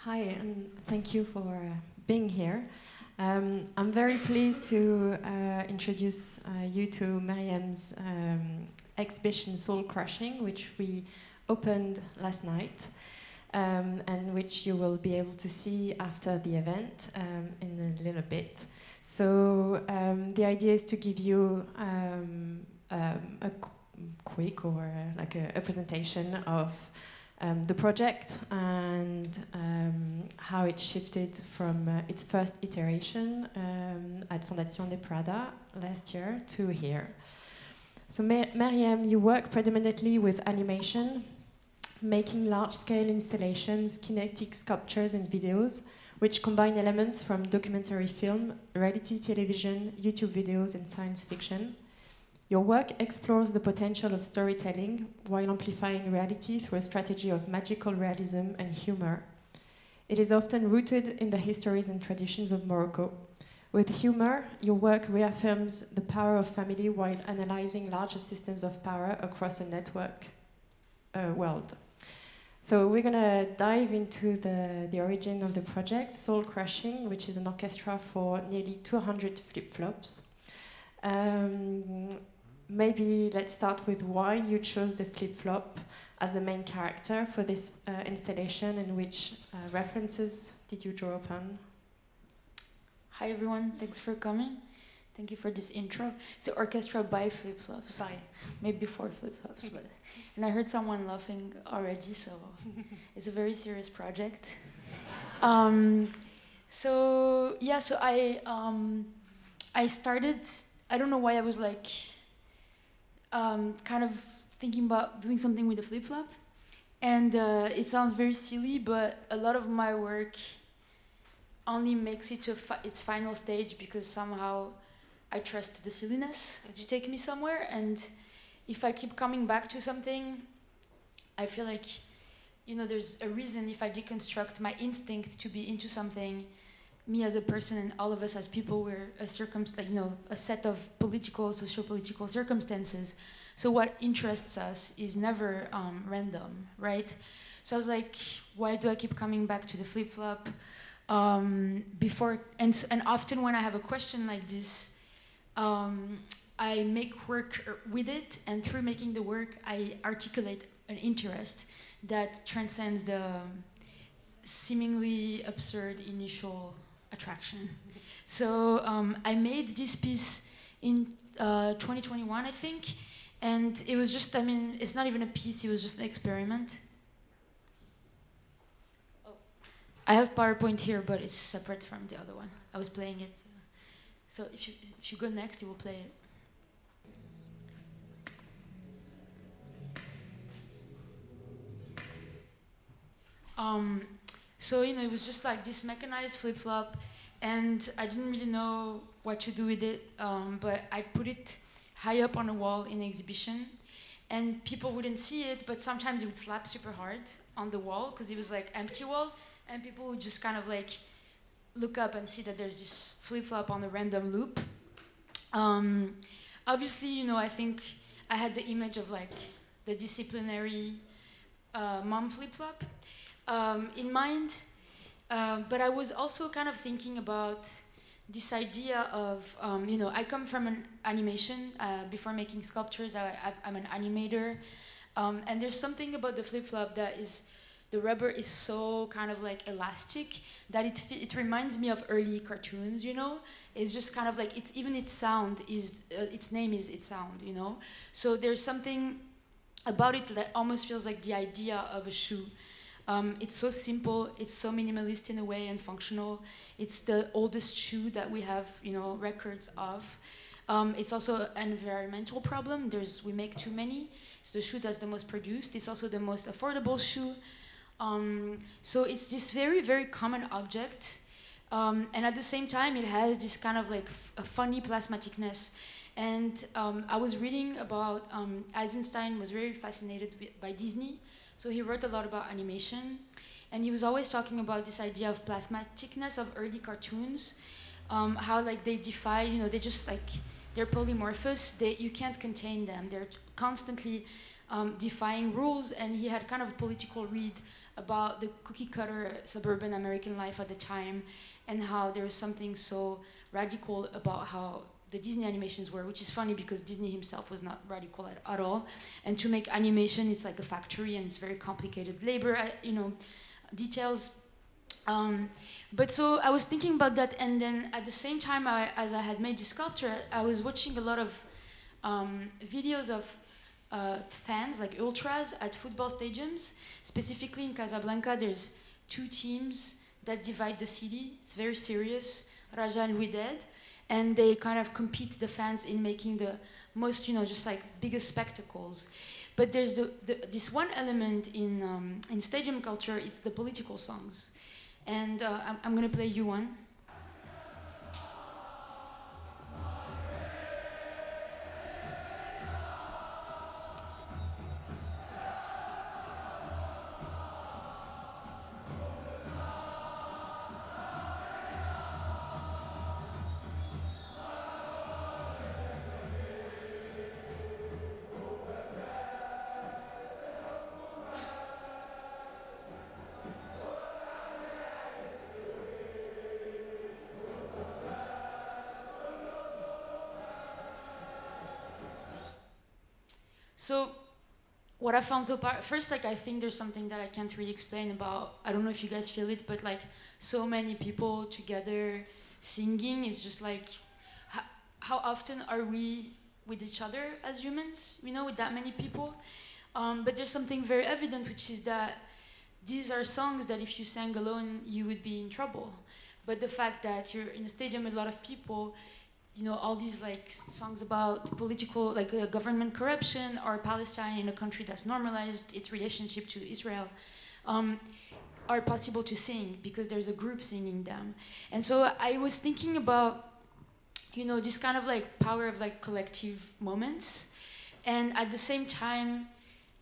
Hi, and thank you for being here. I'm very pleased to introduce you to Meriem's exhibition Soul Crushing, which we opened last night, and which you will be able to see after the event in a little bit. So the idea is to give you a quick or like a presentation of the project and how it shifted from its first iteration at Fondazione Prada last year to here. So Meriem, you work predominantly with animation, making large-scale installations, kinetic sculptures and videos, which combine elements from documentary film, reality television, YouTube videos and science fiction. Your work explores the potential of storytelling while amplifying reality through a strategy of magical realism and humor. It is often rooted in the histories and traditions of Morocco. With humor, your work reaffirms the power of family while analyzing larger systems of power across a network world. So we're going to dive into the origin of the project, Soul Crushing, which is an orchestra for nearly 200 flip-flops. Maybe let's start with why you chose the flip-flop as the main character for this installation, and which references did you draw upon? Hi everyone, thanks for coming. Thank you for this intro. It's an orchestra by flip-flops. By. Maybe before flip-flops, but and I heard someone laughing already, so it's a very serious project. So I started. I don't know why I was like kind of thinking about doing something with a flip-flop, and it sounds very silly, but a lot of my work only makes it to its final stage because somehow I trust the silliness to take me somewhere, and if I keep coming back to something, I feel like, you know, there's a reason. If I deconstruct my instinct to be into something, me as a person and all of us as people, we're a set of political, socio-political circumstances. So what interests us is never random, right? So I was like, why do I keep coming back to the flip-flop? And often when I have a question like this, I make work with it, and through making the work, I articulate an interest that transcends the seemingly absurd initial attraction. So I made this piece in 2021, I think, and it was just, it's not even a piece, it was just an experiment. I have PowerPoint here, but it's separate from the other one. I was playing it. So if you go next, it will play it. So, it was just like this mechanized flip-flop, and I didn't really know what to do with it, but I put it high up on a wall in the exhibition, and people wouldn't see it, but sometimes it would slap super hard on the wall, because it was like empty walls, and people would just kind of like look up and see that there's this flip-flop on a random loop. Obviously, I think I had the image of like the disciplinary mom flip-flop in mind, but I was also kind of thinking about this idea of, I come from an animation. Before making sculptures, I'm an animator, and there's something about the flip-flop that is, the rubber is so kind of like elastic that it reminds me of early cartoons, It's just kind of like, its sound is, its name is its sound, So there's something about it that almost feels like the idea of a shoe. It's so simple, it's so minimalist in a way and functional. It's the oldest shoe that we have, records of. It's also an environmental problem. We make too many. It's the shoe that's the most produced. It's also the most affordable shoe. So it's this very, very common object. And at the same time, it has this kind of like a funny plasmaticness. And I was reading about Eisenstein was very fascinated by Disney. So he wrote a lot about animation, and he was always talking about this idea of plasmaticness of early cartoons, how like they defy, they just like, they're polymorphous, you can't contain them, they're constantly defying rules, and he had kind of a political read about the cookie cutter suburban American life at the time, and how there was something so radical about how the Disney animations were, which is funny because Disney himself was not radical at all. And to make animation, it's like a factory and it's very complicated labor, details. But so I was thinking about that, and then at the same time, as I had made this sculpture, I was watching a lot of videos of fans, like ultras, at football stadiums. Specifically in Casablanca, there's two teams that divide the city. It's very serious, Raja and Wydad, and they kind of compete the fans in making the most, just like biggest spectacles. But there's this one element in stadium culture. It's the political songs. And I'm going to play you one. So what I found so first, like, I think there's something that I can't really explain about, I don't know if you guys feel it, but like so many people together singing is just like, how often are we with each other as humans, with that many people? But there's something very evident, which is that these are songs that if you sang alone, you would be in trouble. But the fact that you're in a stadium with a lot of people, all these like songs about political, like government corruption, or Palestine in a country that's normalized its relationship to Israel, are possible to sing because there's a group singing them. And so I was thinking about, this kind of like power of like collective moments, and at the same time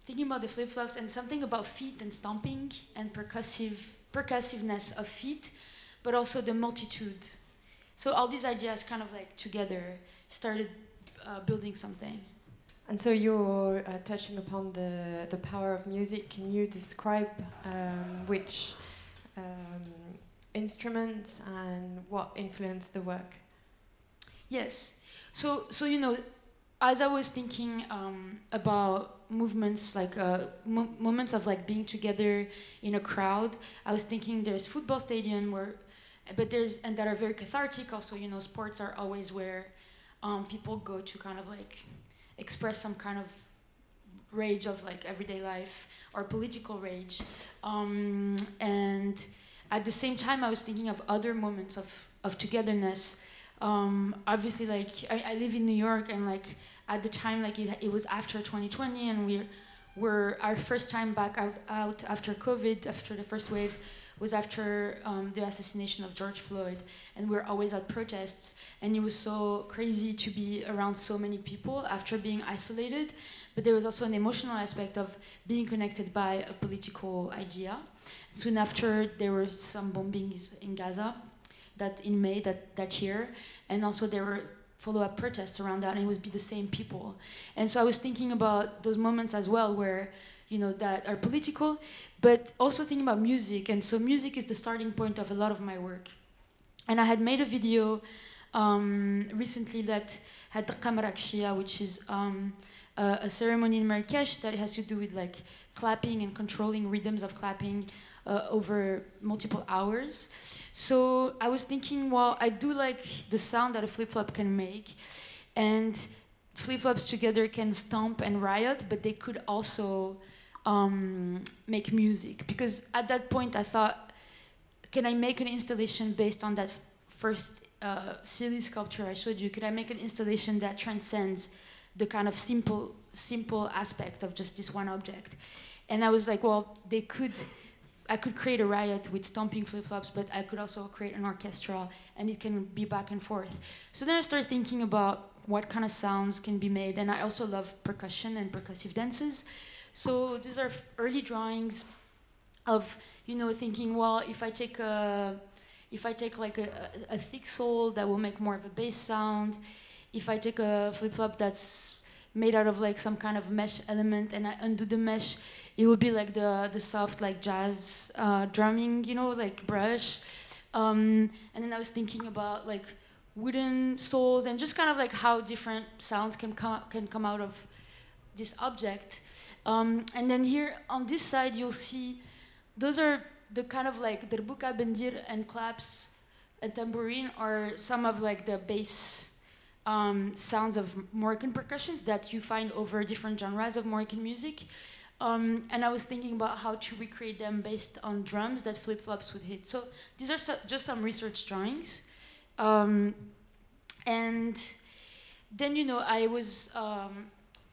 thinking about the flip-flops and something about feet and stomping and percussiveness of feet, but also the multitude. So all these ideas kind of like together started building something. And so you're touching upon the power of music. Can you describe which instruments and what influenced the work? Yes. So as I was thinking about movements, like moments of like being together in a crowd, I was thinking there's football stadium and that are very cathartic. Also, sports are always where people go to kind of like express some kind of rage of like everyday life or political rage. And at the same time, I was thinking of other moments of togetherness. Obviously, like I live in New York, and like at the time, like it was after 2020, and we're our first time back out after COVID, after the first wave, was after the assassination of George Floyd, and we're always at protests, and it was so crazy to be around so many people after being isolated, but there was also an emotional aspect of being connected by a political idea. Soon after, there were some bombings in Gaza in May that year, and also there were follow-up protests around that, and it would be the same people. And so I was thinking about those moments as well where that are political, but also thinking about music. And so music is the starting point of a lot of my work. And I had made a video recently that had the Qamar, which is a ceremony in Marrakesh that has to do with like clapping and controlling rhythms of clapping over multiple hours. So I was thinking, well, I do like the sound that a flip-flop can make, and flip-flops together can stomp and riot, but they could also make music. Because at that point I thought, can I make an installation based on that first silly sculpture I showed you? Could I make an installation that transcends the kind of simple aspect of just this one object? And I was like, well, I could create a riot with stomping flip-flops, but I could also create an orchestra, and it can be back and forth. So then I started thinking about what kind of sounds can be made, and I also love percussion and percussive dances. So these are early drawings of, thinking, well, if I take like a thick sole, that will make more of a bass sound. If I take a flip-flop that's made out of like some kind of mesh element, and I undo the mesh, it would be like the soft like jazz drumming, you know, like brush. And then I was thinking about like wooden soles and just kind of like how different sounds can come out of this object. And then here on this side, you'll see those are the kind of like derbuka, bendir, and claps and tambourine are some of like the bass sounds of Moroccan percussions that you find over different genres of Moroccan music. And I was thinking about how to recreate them based on drums that flip-flops would hit. So these are just some research drawings. And then, you know, I was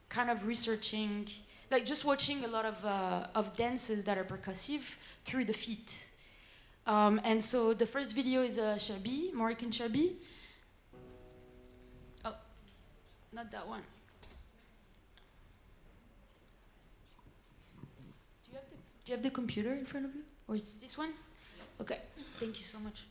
kind of researching, like just watching a lot of dances that are percussive through the feet. And so the first video is a shabi, Moroccan shabi. Oh, not that one. Do you have the computer in front of you? Or is this one? Okay, thank you so much.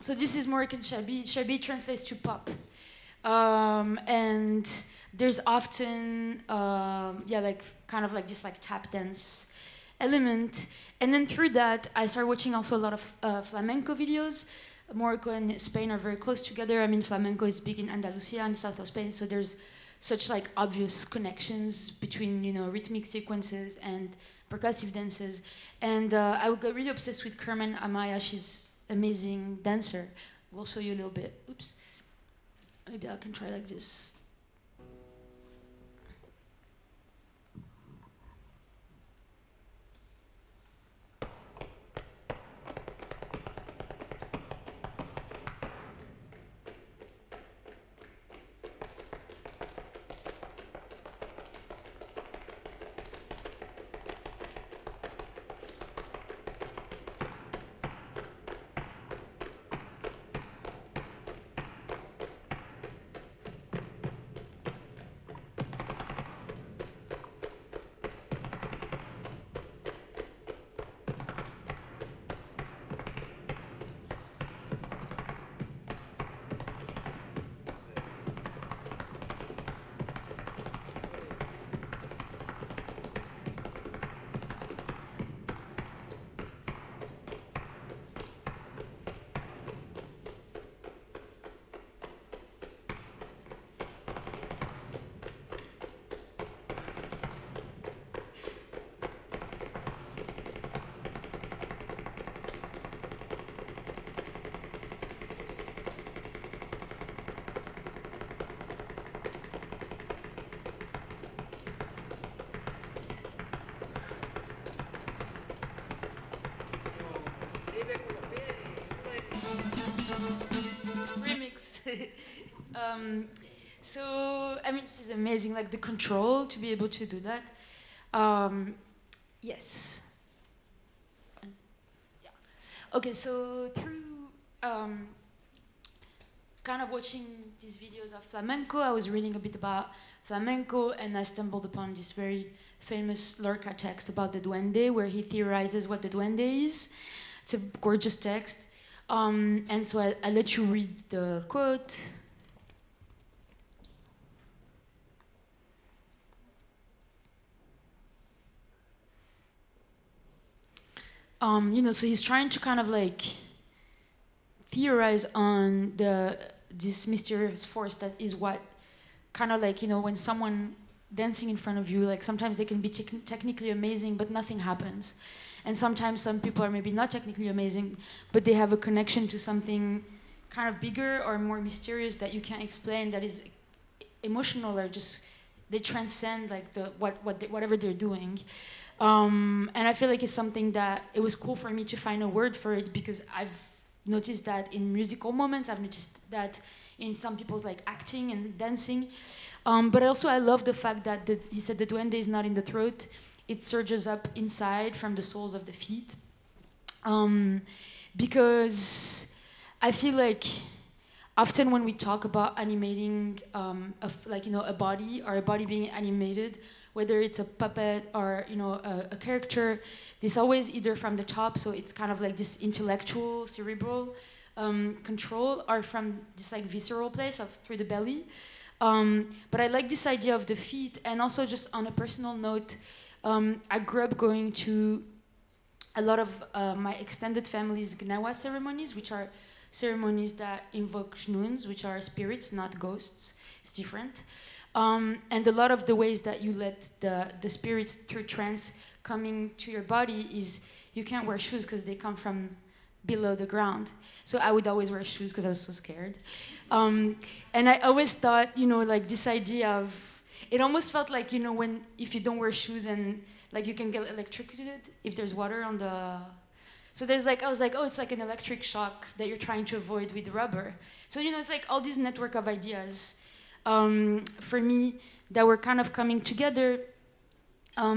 So this is Moroccan shabi. Shabi translates to pop. And there's often, like kind of like this like tap dance element. And then through that, I started watching also a lot of flamenco videos. Morocco and Spain are very close together. I mean, flamenco is big in Andalusia and south of Spain, so there's such like obvious connections between, you know, rhythmic sequences and percussive dances. And I got really obsessed with Carmen Amaya. She's amazing dancer. We'll show you a little bit. Oops. Maybe I can try like this. Remix. So, I mean, she's amazing, like the control to be able to do that. Yes. Yeah. Okay, so through kind of watching these videos of flamenco, I was reading a bit about flamenco, and I stumbled upon this very famous Lorca text about the duende, where he theorizes what the duende is. It's a gorgeous text. And so I let you read the quote. You know, so he's trying to kind of like theorize on this mysterious force that is what kind of like, you know, when someone dancing in front of you, like sometimes they can be technically amazing, but nothing happens. And sometimes some people are maybe not technically amazing, but they have a connection to something kind of bigger or more mysterious that you can't explain, that is emotional or just they transcend like whatever they're doing. And I feel like it's something that it was cool for me to find a word for it, because I've noticed that in musical moments, I've noticed that in some people's like acting and dancing. But also I love the fact that he said the duende is not in the throat, it surges up inside from the soles of the feet. Because I feel like often when we talk about animating a body, or a body being animated, whether it's a puppet or a character, this always either from the top, so it's kind of like this intellectual, cerebral control, or from this like visceral place of through the belly. But I like this idea of the feet, and also just on a personal note, I grew up going to a lot of my extended family's Gnawa ceremonies, which are ceremonies that invoke shnuns, which are spirits, not ghosts. It's different. And a lot of the ways that you let the spirits through trance coming to your body is you can't wear shoes because they come from below the ground. So I would always wear shoes because I was so scared. And I always thought, like this idea of, it almost felt like, if you don't wear shoes and like you can get electrocuted if there's water on the... So there's like, I was like, oh, it's like an electric shock that you're trying to avoid with rubber. So, it's like all this network of ideas for me that were kind of coming together.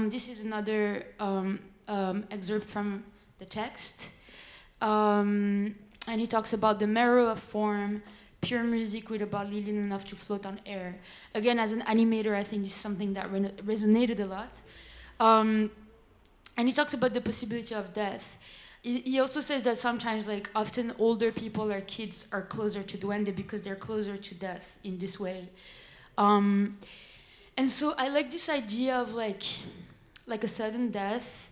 This is another excerpt from the text. And he talks about the marrow of form, pure music with a body lean enough to float on air. Again, as an animator, I think this is something that resonated a lot. And he talks about the possibility of death. He also says that sometimes, like, often older people or kids are closer to duende because they're closer to death in this way. And so I like this idea of like a sudden death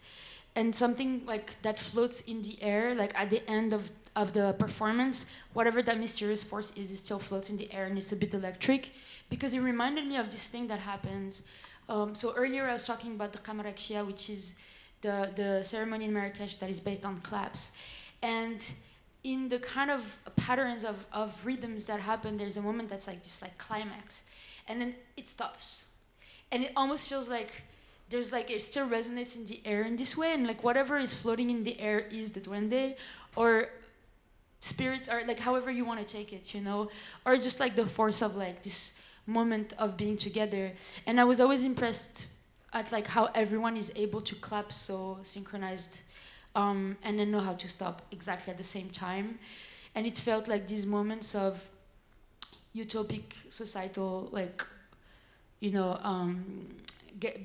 and something like that floats in the air, like at the end of the performance, whatever that mysterious force is, it still floats in the air and it's a bit electric, because it reminded me of this thing that happens. So earlier I was talking about the Kamarakia, which is the ceremony in Marrakesh that is based on claps. And in the kind of patterns of rhythms that happen, there's a moment that's like this like climax. And then it stops. And it almost feels like there's like, it still resonates in the air in this way. And like whatever is floating in the air is the duende, or spirits, or like however you want to take it, or just like the force of like this moment of being together. And I was always impressed at like how everyone is able to clap so synchronized, and then know how to stop exactly at the same time. And it felt like these moments of utopic societal, like,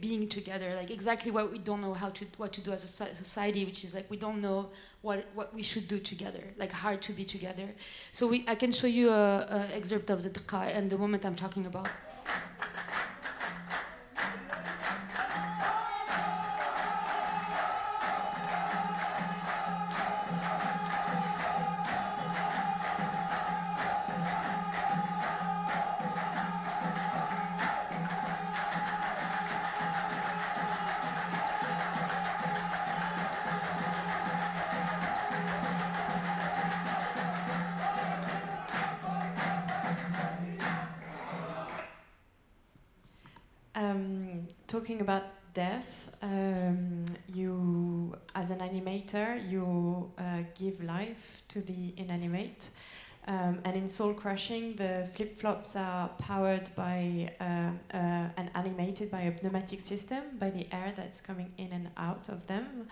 being together, like exactly what we don't know what to do as a society, which is like we don't know what we should do together, like hard to be together. So I can show you a excerpt of the Dqa and the moment I'm talking about. Talking about death, you, as an animator, you give life to the inanimate. And in Soul Crushing, the flip-flops are powered by and animated by a pneumatic system, by the air that's coming in and out of them.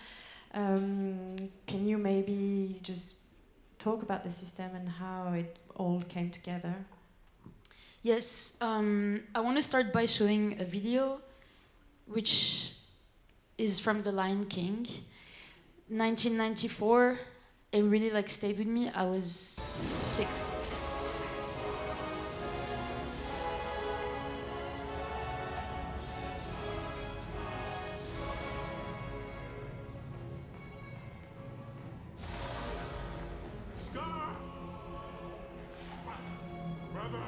Can you maybe just talk about the system and how it all came together? Yes, I want to start by showing a video which is from The Lion King, 1994. It really like stayed with me. I was 6. Scar! Brother,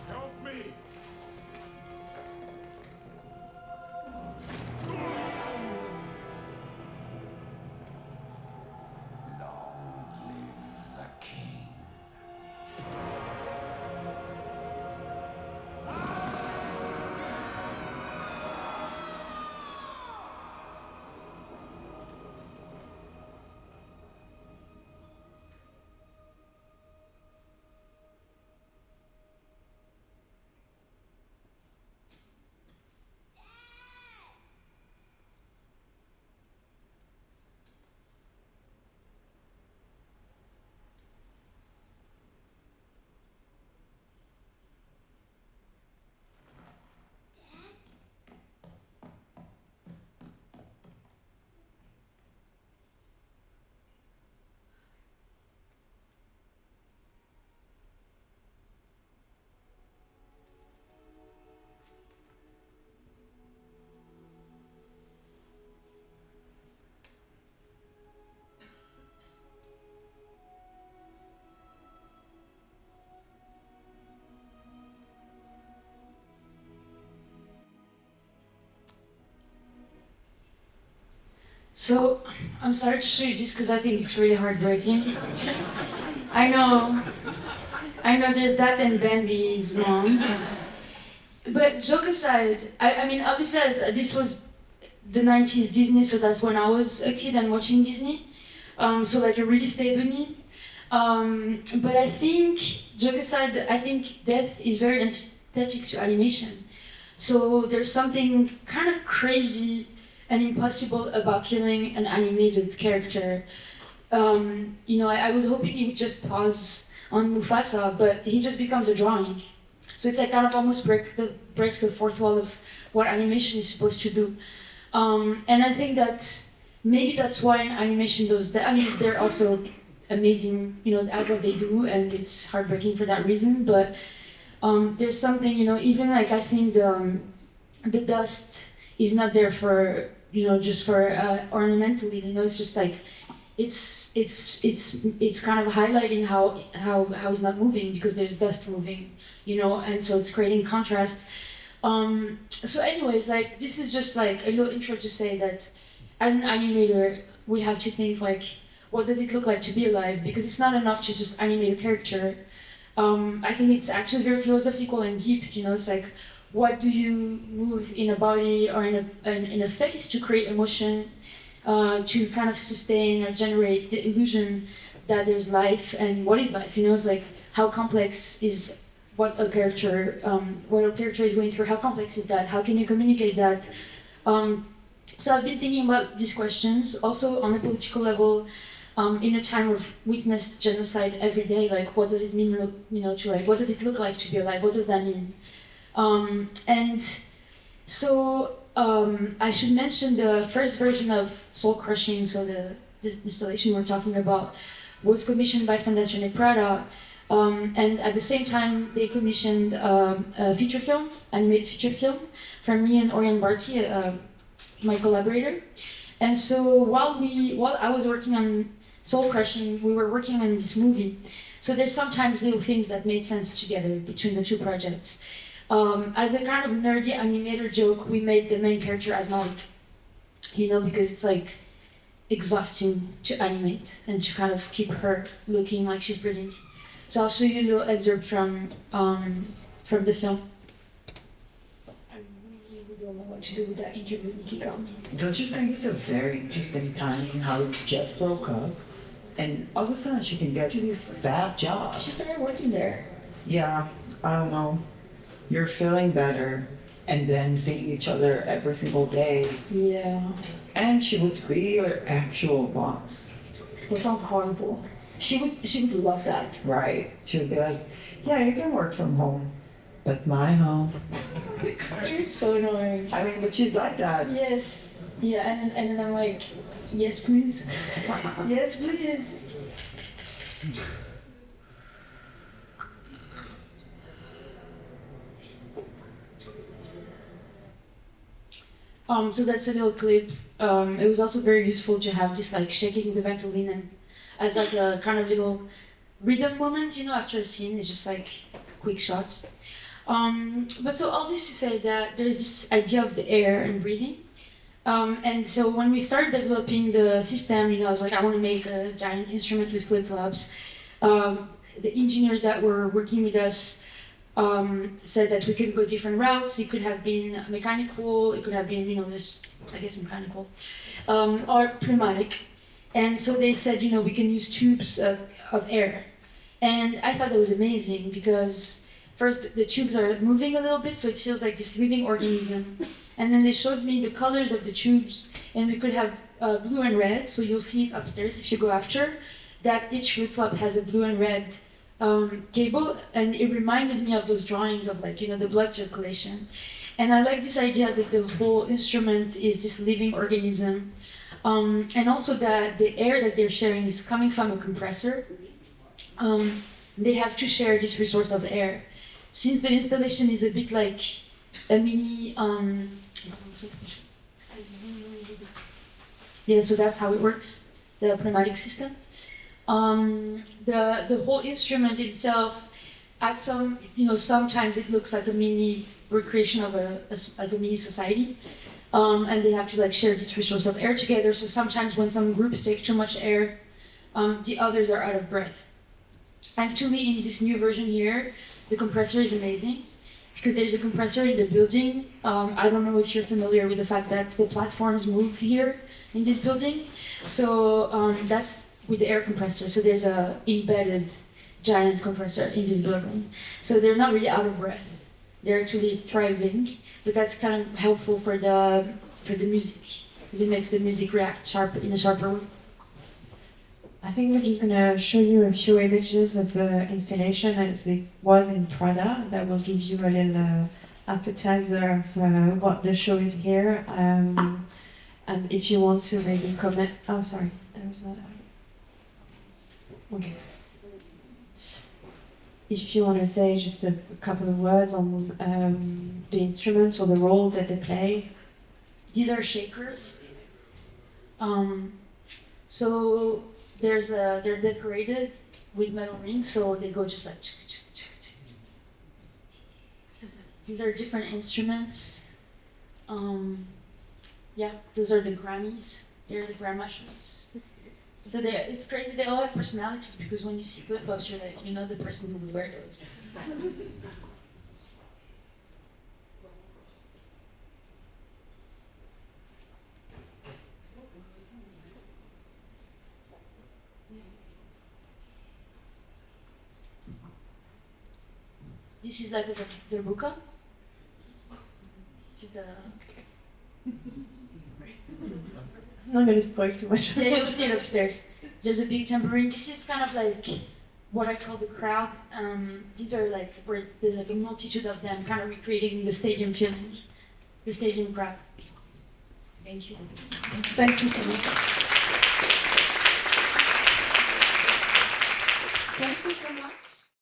help me! Long live the king. So I'm sorry to show you this because I think it's really heartbreaking. I know there's that and Bambi's mom. But joke aside, I mean, obviously, this was the 90s Disney, so that's when I was a kid and watching Disney. So like it really stayed with me. But I think, joke aside, I think death is very antithetic to animation. So there's something kind of crazy and impossible about killing an animated character. I was hoping he would just pause on Mufasa, but he just becomes a drawing. So it's like kind of almost breaks the fourth wall of what animation is supposed to do. And I think that maybe that's why animation does that. I mean, they're also amazing, at what they do, and it's heartbreaking for that reason. But there's something, even like I think the dust is not there for, just for ornamentally. It's just like it's kind of highlighting how it's not moving because there's dust moving, and so it's creating contrast. So anyways, like this is just like a little intro to say that as an animator, we have to think like, what does it look like to be alive? Because it's not enough to just animate a character. I think it's actually very philosophical and deep. It's like, what do you move in a body or in a face to create emotion, to kind of sustain or generate the illusion that there's life, and what is life? It's like how complex is what a character is going through. How complex is that? How can you communicate that? So I've been thinking about these questions also on a political level. In a time of witnessed genocide every day, like what does it mean, to like, what does it look like to be alive? What does that mean? And so I should mention the first version of Soul Crushing, so this installation we're talking about, was commissioned by Fondazione Prada, and at the same time they commissioned a feature film, animated feature film, from me and Orion Barkey, my collaborator. And so while I was working on Soul Crushing, we were working on this movie. So there's sometimes little things that made sense together between the two projects. As a kind of nerdy animator joke, we made the main character asthmatic, because it's like exhausting to animate and to kind of keep her looking like she's breathing. So I'll show you a little excerpt from the film. I really don't know what to do with that interview, Nikki. Don't you think it's a very interesting timing how it just broke up? And all of a sudden she can get to this bad job. She started working there. Yeah, I don't know. You're feeling better and then seeing each other every single day. Yeah. And she would be your actual boss. That sounds horrible. She would love that. Right. She would be like, yeah, you can work from home. But my home. You're so annoying. I mean, but she's like that. Yes. Yeah, and then I'm like, yes, please. Yes, please. So that's a little clip. It was also very useful to have this like shaking the ventolin and as like a kind of little rhythm moment, after a scene. It's just like quick shots. But so all this to say that there's this idea of the air and breathing. And so when we started developing the system, I was like, I want to make a giant instrument with flip-flops. The engineers that were working with us said that we could go different routes. It could have been mechanical, it could have been, mechanical, or pneumatic. And so they said, we can use tubes of air. And I thought that was amazing because first the tubes are moving a little bit, so it feels like this living organism. And then they showed me the colors of the tubes, and we could have blue and red. So you'll see upstairs if you go after that each flip-flop has a blue and red cable, and it reminded me of those drawings of the blood circulation. And I like this idea that the whole instrument is this living organism, and also that the air that they're sharing is coming from a compressor. They have to share this resource of air. Since the installation is a bit like a mini, so that's how it works, the pneumatic system. The whole instrument itself, at sometimes it looks like a mini recreation of a mini society. and they have to like share this resource of air together. So sometimes when some groups take too much air, the others are out of breath. Actually, in this new version here, the compressor is amazing because there's a compressor in the building. I don't know if you're familiar with the fact that the platforms move here in this building. So that's with the air compressor. So there's a embedded giant compressor in this building. So they're not really out of breath. They're actually thriving, but that's kind of helpful for the music because it makes the music react in a sharper way. I think we're just going to show you a few images of the installation as it was in Prada. That will give you a little appetizer of what the show is here. And if you want to maybe comment... Oh, sorry. That was not... Okay. If you want to say just a couple of words on the instruments or the role that they play. These are shakers. So they're decorated with metal rings, so they go just like. These are different instruments. Yeah, those are the Grammys. They're the Grammations. So it's crazy. They all have personalities because when you see flip-flops, you're like, you know, the person who would wear those. This is like the buka. Which is the... I'm not going to spoil too much. Yeah, you'll see it upstairs. There's a big tambourine. This is kind of like what I call the crowd. These are like where there's like a multitude of them, kind of recreating the stadium feeling, the stadium crowd. Thank you. Thank you so much. Thank you so much.